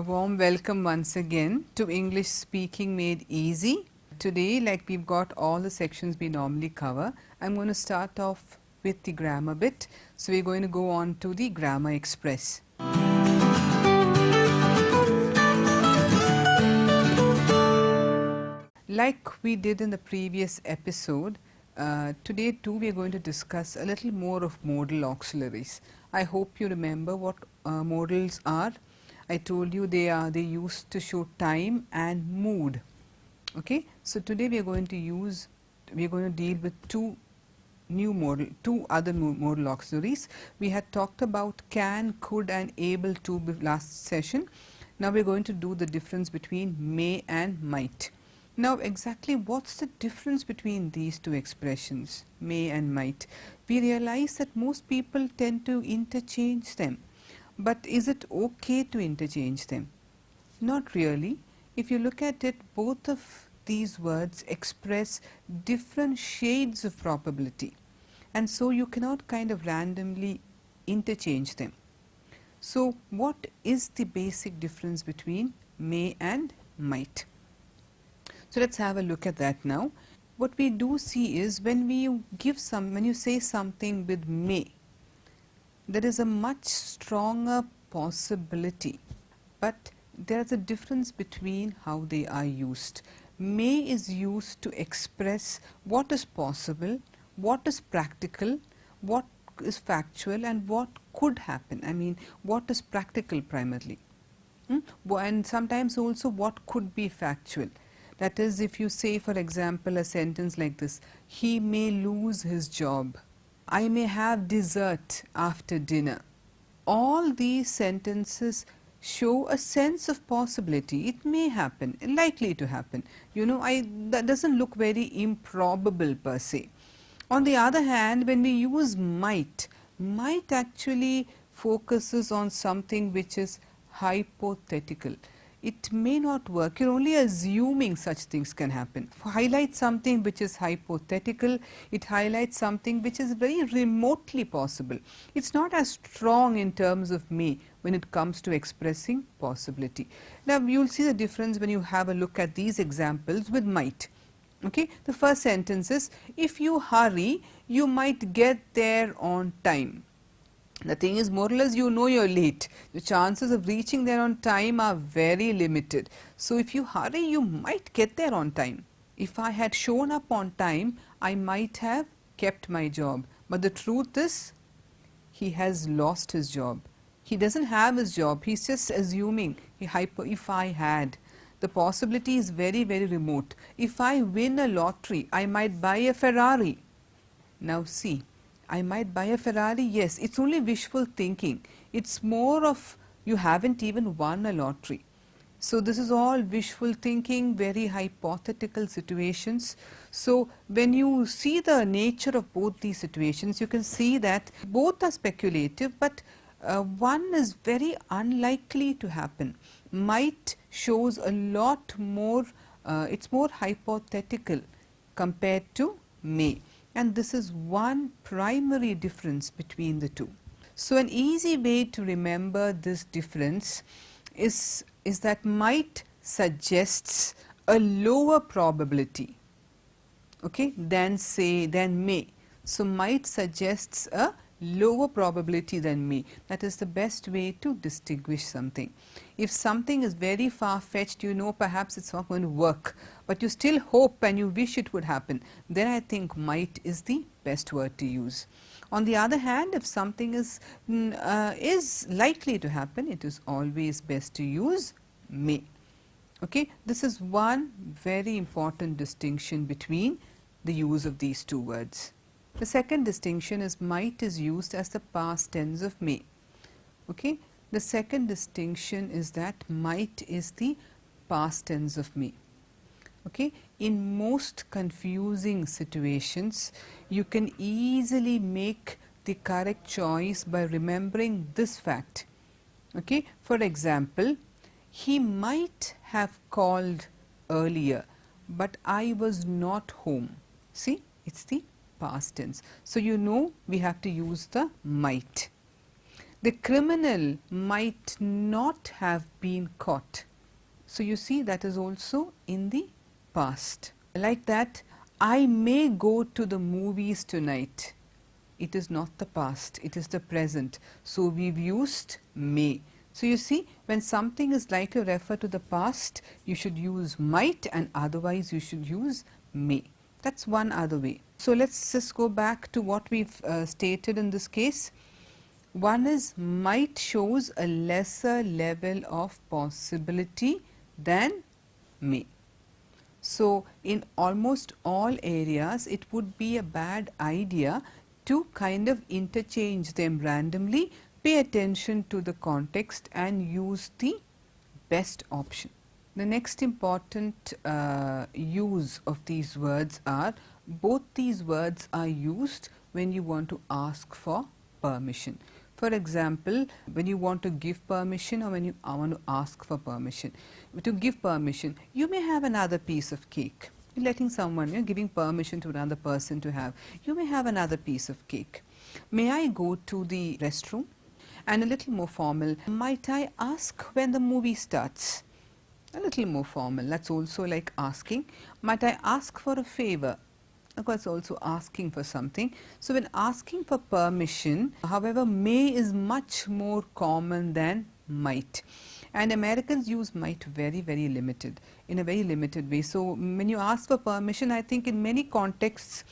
warm welcome once again to English Speaking Made Easy. Today, like we've got all the sections we normally cover, I'm going to start off with the grammar bit. So we're going to go on to the Grammar Express. Like we did in the previous episode, today too we are going to discuss a little more of modal auxiliaries. I hope you remember what modals are. I told you they used to show time and mood. Okay, so today we are going to deal with two other modal auxiliaries. We had talked about can, could and able to last session. Now we are going to do the difference between may and might. Now exactly what's the difference between these two expressions, may and might? We realize that most people tend to interchange them. But is it okay to interchange them? Not really. If you look at it, both of these words express different shades of probability, and so you cannot kind of randomly interchange them. So what is the basic difference between may and might? So let's have a look at that now. What we do see is when you say something with may, there is a much stronger possibility, but there is a difference between how they are used. May is used to express what is possible, what is practical, what is factual and what could happen. I mean, what is practical primarily. And sometimes also what could be factual. That is, if you say, for example, a sentence like this, he may lose his job. I may have dessert after dinner. All these sentences show a sense of possibility. It may happen, likely to happen. That doesn't look very improbable per se. On the other hand, when we use might actually focuses on something which is hypothetical. It may not work. You're only assuming such things can happen. Highlight something which is hypothetical. It highlights something which is very remotely possible. It's not as strong in terms of may when it comes to expressing possibility. Now you'll see the difference when you have a look at these examples with might. Okay, the first sentence is, if you hurry, you might get there on time. The thing is, more or less, you're late. The chances of reaching there on time are very limited. So if you hurry, you might get there on time. If I had shown up on time, I might have kept my job. But the truth is, he has lost his job. He doesn't have his job. He's just assuming, if I had. The possibility is very, very remote. If I win a lottery, I might buy a Ferrari. Now see, I might buy a Ferrari, yes, it's only wishful thinking. It's more of you haven't even won a lottery. So this is all wishful thinking, very hypothetical situations. So when you see the nature of both these situations, you can see that both are speculative, but one is very unlikely to happen. Might shows a lot more, it's more hypothetical compared to may. And this is one primary difference between the two. So an easy way to remember this difference is that might suggests a lower probability, okay, than may. So might suggests a lower probability than may. That is the best way to distinguish something. If something is very far-fetched, perhaps it's not going to work, but you still hope and you wish it would happen, then I think might is the best word to use. On the other hand, if something is likely to happen, it is always best to use may. Okay, this is one very important distinction between the use of these two words. The second distinction is might is used as the past tense of may. Okay, the second distinction is that might is the past tense of may. Okay, in most confusing situations, you can easily make the correct choice by remembering this fact. Okay, for example, he might have called earlier, but I was not home. See, it's the past tense. So we have to use the might. The criminal might not have been caught. So you see, that is also in the past. Like that, I may go to the movies tonight. It is not the past, it is the present. So we've used may. So you see, when something is likely to refer to the past, you should use might, and otherwise you should use may. That's one other way. So let's just go back to what we've stated in this case. One is might shows a lesser level of possibility than may. So in almost all areas, it would be a bad idea to kind of interchange them randomly. Pay attention to the context and use the best option. The next important use of these words are, both these words are used when you want to ask for permission. For example, when you want to give permission or when you want to ask for permission. To give permission, you may have another piece of cake. You're letting someone, you're giving permission to another person to have. You may have another piece of cake. May I go to the restroom? And a little more formal, might I ask when the movie starts? A little more formal, that's also like asking. Might I ask for a favor? Of course, also asking for something. So when asking for permission, however, may is much more common than might. And Americans use might very, very limited, in a very limited way. So when you ask for permission, I think in many contexts,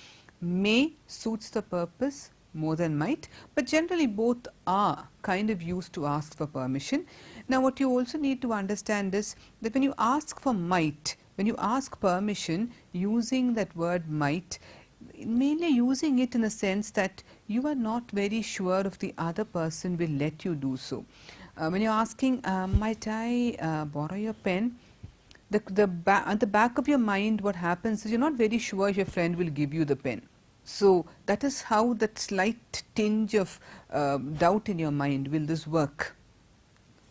may suits the purpose more than might, but generally both are kind of used to ask for permission. Now what you also need to understand is that when you ask for might, when you ask permission using that word might, mainly using it in a sense that you are not very sure if the other person will let you do so. When you're asking, might I borrow your pen? At the back of your mind, what happens is you're not very sure if your friend will give you the pen. So that is how that slight tinge of doubt in your mind, will this work,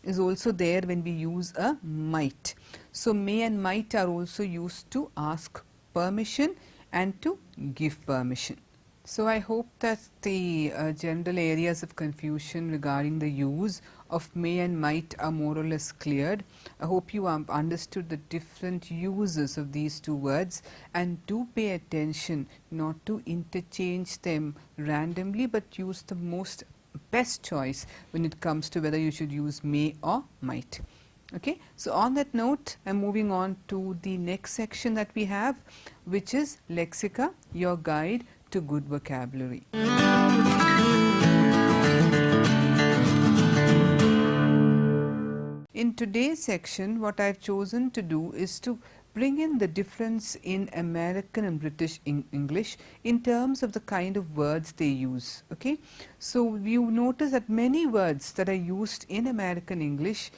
is also there when we use a might. So may and might are also used to ask permission and to give permission. So I hope that the general areas of confusion regarding the use of may and might are more or less cleared. I hope you understood the different uses of these two words, and do pay attention not to interchange them randomly, but use the most best choice when it comes to whether you should use may or might. Okay, so on that note, I'm moving on to the next section that we have, which is Lexica, your guide to good vocabulary. In today's section, what I've chosen to do is to bring in the difference in American and British English in terms of the kind of words they use. Okay, so you notice that many words that are used in American English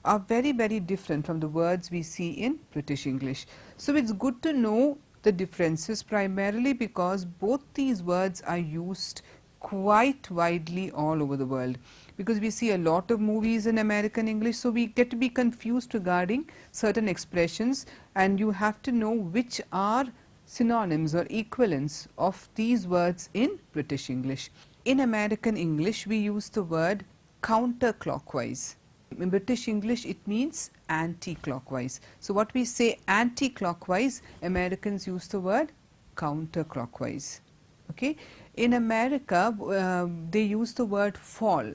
are very, very different from the words we see in British English. So it's good to know the differences, primarily because both these words are used quite widely all over the world, because we see a lot of movies in American English, so we get to be confused regarding certain expressions, and you have to know which are synonyms or equivalents of these words in British English. In American English, we use the word counterclockwise. In British English, it means anti-clockwise. So what we say anti-clockwise, Americans use the word counterclockwise. Okay. In America, they use the word fall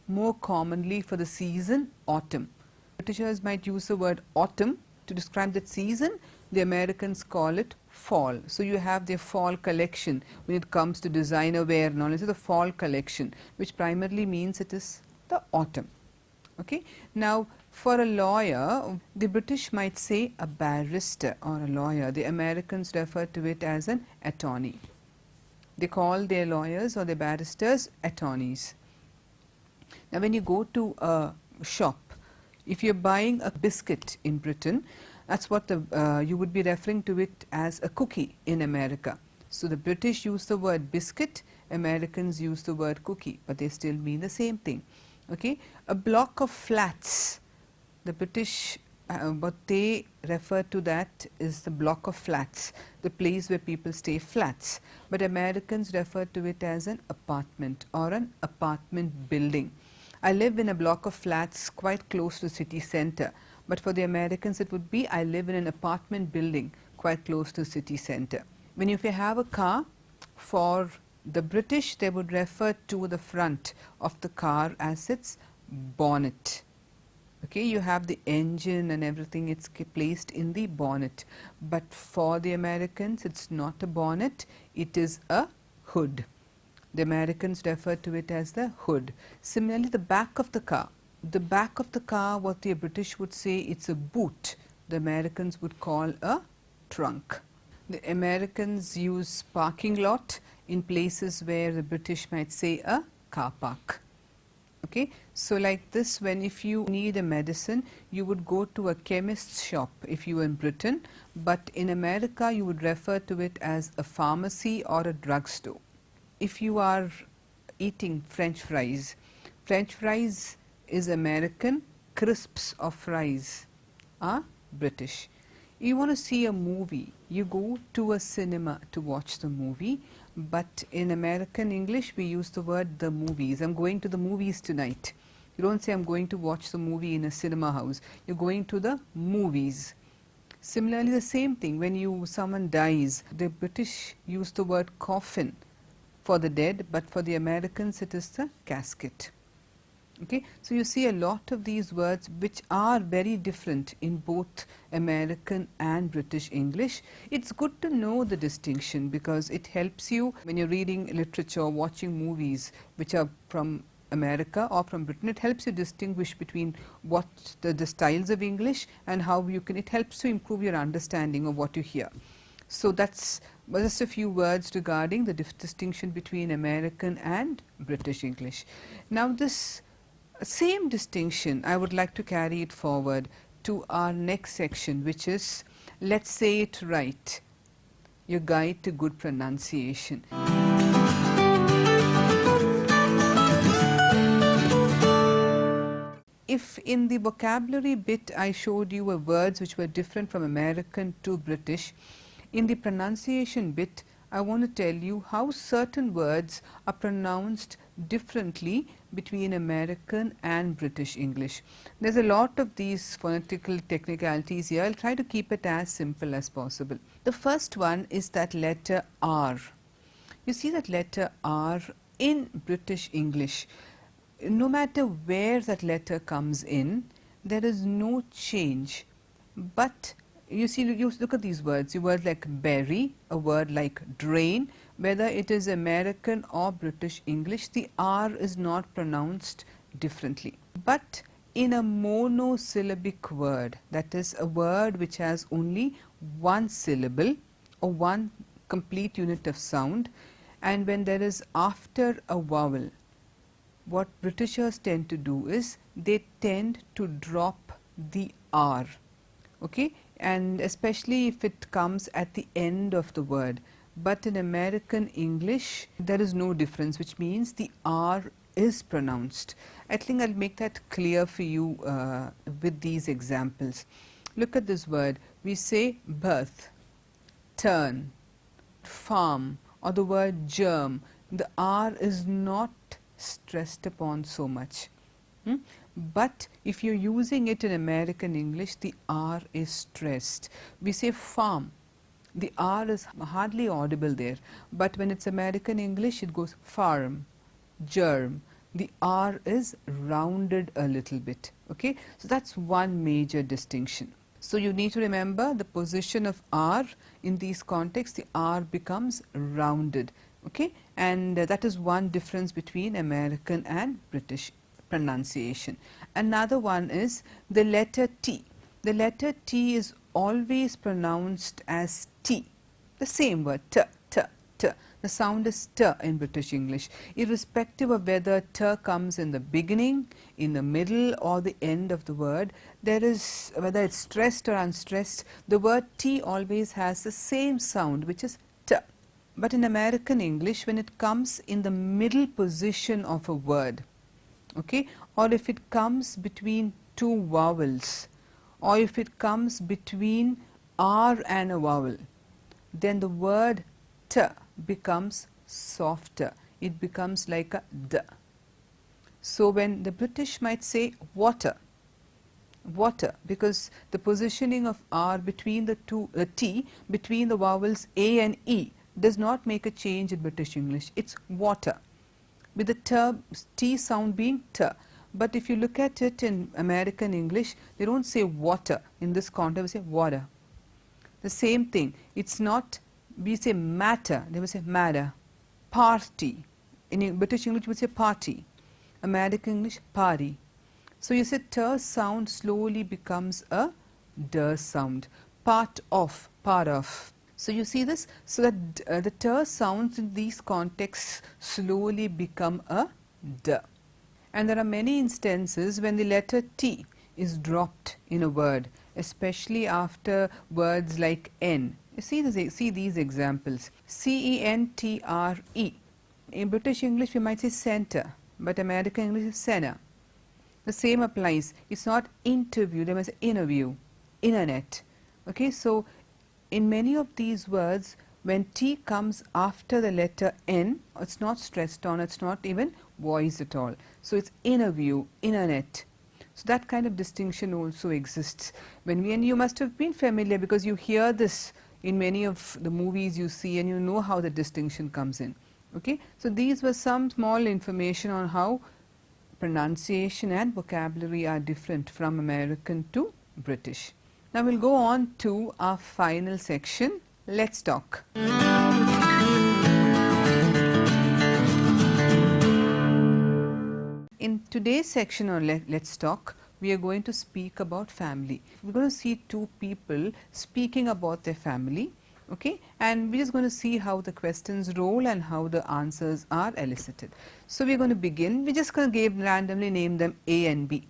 more commonly for the season autumn. Britishers might use the word autumn to describe that season. The Americans call it fall. So you have their fall collection when it comes to designer wear and all. This is the fall collection, which primarily means it is the autumn. Okay. Now for a lawyer, the British might say a barrister or a lawyer. The Americans refer to it as an attorney. They call their lawyers or their barristers attorneys. Now when you go to a shop, if you're buying a biscuit in Britain, that's what you would be referring to it as a cookie in America. So the British use the word biscuit, Americans use the word cookie, but they still mean the same thing. Okay, a block of flats, the British, what they refer to that is the block of flats, the place where people stay, flats. But Americans refer to it as an apartment or an apartment building. I live in a block of flats quite close to the city center. But for the Americans, it would be I live in an apartment building quite close to the city center. When if you have a car, for the British, they would refer to the front of the car as its bonnet. Okay, you have the engine and everything, it's placed in the bonnet. But for the Americans, it's not a bonnet, it is a hood. The Americans refer to it as the hood. Similarly, the back of the car. The back of the car, what the British would say, it's a boot. The Americans would call a trunk. The Americans use parking lot in places where the British might say a car park. Okay, so like this, when if you need a medicine, you would go to a chemist's shop if you were in Britain, but in America you would refer to it as a pharmacy or a drugstore. If you are eating French fries is American, crisps or fries are British. You want to see a movie, you go to a cinema to watch the movie, but in American English we use the word the movies. I'm going to the movies tonight. You don't say I'm going to watch the movie in a cinema house. You're going to the movies. Similarly, the same thing, when someone dies, the British use the word coffin for the dead, but for the Americans it is the casket. Okay, so you see a lot of these words which are very different in both American and British English. It's good to know the distinction because it helps you when you're reading literature, watching movies which are from America or from Britain. It helps you distinguish between what the styles of English and how you can, it helps to improve your understanding of what you hear. So that's just a few words regarding the distinction between American and British English. Now this same distinction, I would like to carry it forward to our next section, which is Let's Say It Right, your guide to good pronunciation. If in the vocabulary bit I showed you words which were different from American to British, in the pronunciation bit I want to tell you how certain words are pronounced differently between American and British English. There's a lot of these phonetical technicalities here. I'll try to keep it as simple as possible. The first one is that letter R. You see that letter R in British English. No matter where that letter comes in, there is no change. But you see, you look at these words, a word like berry, a word like drain, whether it is American or British English, the R is not pronounced differently. But in a monosyllabic word, that is a word which has only one syllable or one complete unit of sound, and when there is after a vowel, what Britishers tend to do is they tend to drop the R. Okay, and especially if it comes at the end of the word. But in American English, there is no difference, which means the R is pronounced. I think I'll make that clear for you with these examples. Look at this word. We say birth, turn, farm, or the word germ. The R is not stressed upon so much. But if you're using it in American English, the R is stressed. We say farm, the R is hardly audible there, but when it's American English, it goes farm, germ. The R is rounded a little bit. Okay, so that's one major distinction. So you need to remember the position of R in these contexts. The R becomes rounded. Okay, and that is one difference between American and British pronunciation. Another one is the letter T. The letter T is always pronounced as T. The same word, T, T, T. The sound is T in British English, irrespective of whether T comes in the beginning, in the middle, or the end of the word. There is, whether it's stressed or unstressed, the word T always has the same sound, which is T. But in American English, when it comes in the middle position of a word, okay, or if it comes between two vowels, or if it comes between R and a vowel, then the word T becomes softer. It becomes like a D. So when the British might say water, water, because the positioning of R between the T between the vowels A and E does not make a change in British English. It's water, with the T sound being T. But if you look at it in American English, they don't say water. In this context, they say water. The same thing. It's not, we say matter, they will say matter. Party. In British English, we say party. American English, party. So you say T sound slowly becomes a D sound. Part of, part of. So you see this? So that the T sounds in these contexts slowly become a D. And there are many instances when the letter T is dropped in a word, especially after words like N. You see these examples. C-E-N-T-R-E. In British English we might say center, but American English is center. The same applies. It's not interview, they must say interview, internet. Okay, so in many of these words, when T comes after the letter N, it's not stressed on, it's not even voiced at all. So it's interview, internet. So that kind of distinction also exists. And you must have been familiar because you hear this in many of the movies you see and you know how the distinction comes in. Okay, so these were some small information on how pronunciation and vocabulary are different from American to British. Now we'll go on to our final section. Let's talk. In today's section on Let's Talk, we are going to speak about family. We're going to see two people speaking about their family, okay, and we're just going to see how the questions roll and how the answers are elicited. So we're going to begin. We're just going to randomly name them A and B.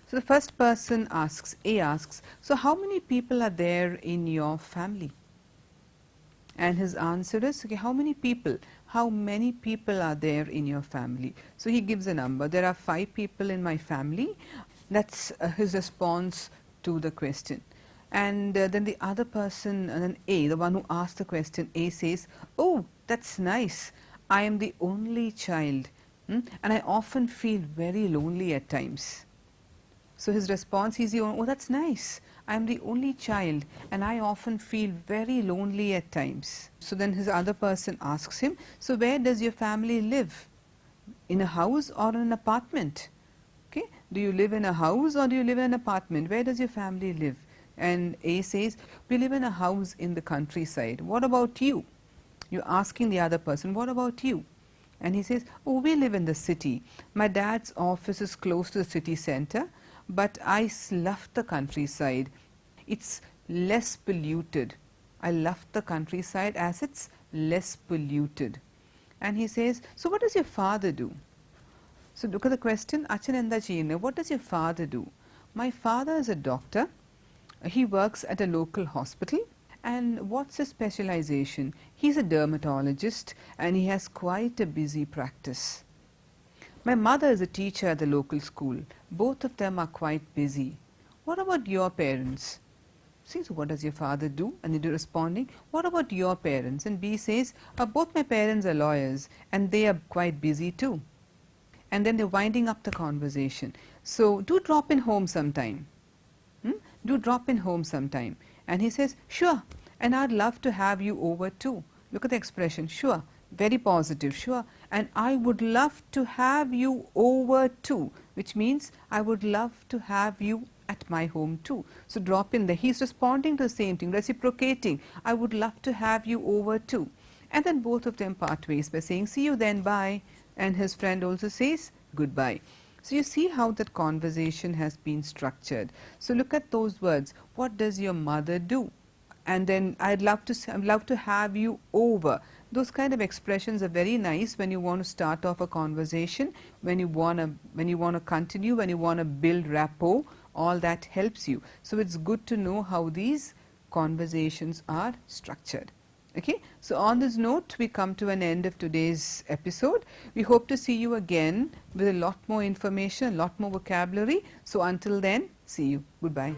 So the first person asks, A asks, so how many people are there in your family? And his answer is, okay, how many people? How many people are there in your family? So he gives a number. There are 5 people in my family. That's his response to the question. And then the other person, then A, the one who asked the question, A says, oh, that's nice. I am the only child, and I often feel very lonely at times. So his response is, oh, that's nice. I am the only child and I often feel very lonely at times. So then his other person asks him, so where does your family live? In a house or in an apartment? Okay, do you live in a house or do you live in an apartment? Where does your family live? And A says, we live in a house in the countryside. What about you? You're asking the other person, what about you? And he says, oh, we live in the city. My dad's office is close to the city center, but I love the countryside. It's less polluted. I love the countryside as it's less polluted. And he says, so what does your father do? So look at the question, Achanenda Chine, what does your father do? My father is a doctor. He works at a local hospital. And what's his specialization? He's a dermatologist and he has quite a busy practice. My mother is a teacher at the local school. Both of them are quite busy. What about your parents? See, so what does your father do? And they're responding, what about your parents? And B says, both my parents are lawyers and they are quite busy too. And then they're winding up the conversation. So do drop in home sometime. Do drop in home sometime. And he says, sure, and I'd love to have you over too. Look at the expression, sure, very positive, sure, and I would love to have you over too, which means I would love to have you at my home too. So drop in there. He's responding to the same thing, reciprocating. I would love to have you over too. And then both of them part ways by saying, see you then, bye. And his friend also says, goodbye. So you see how that conversation has been structured. So look at those words. What does your mother do? And then I'd love to have you over. Those kind of expressions are very nice when you want to start off a conversation, when you want to continue, when you want to build rapport. All that helps you. So it's good to know how these conversations are structured. Okay, so on this note, we come to an end of today's episode. We hope to see you again with a lot more information, a lot more vocabulary. So until then, see you. Goodbye.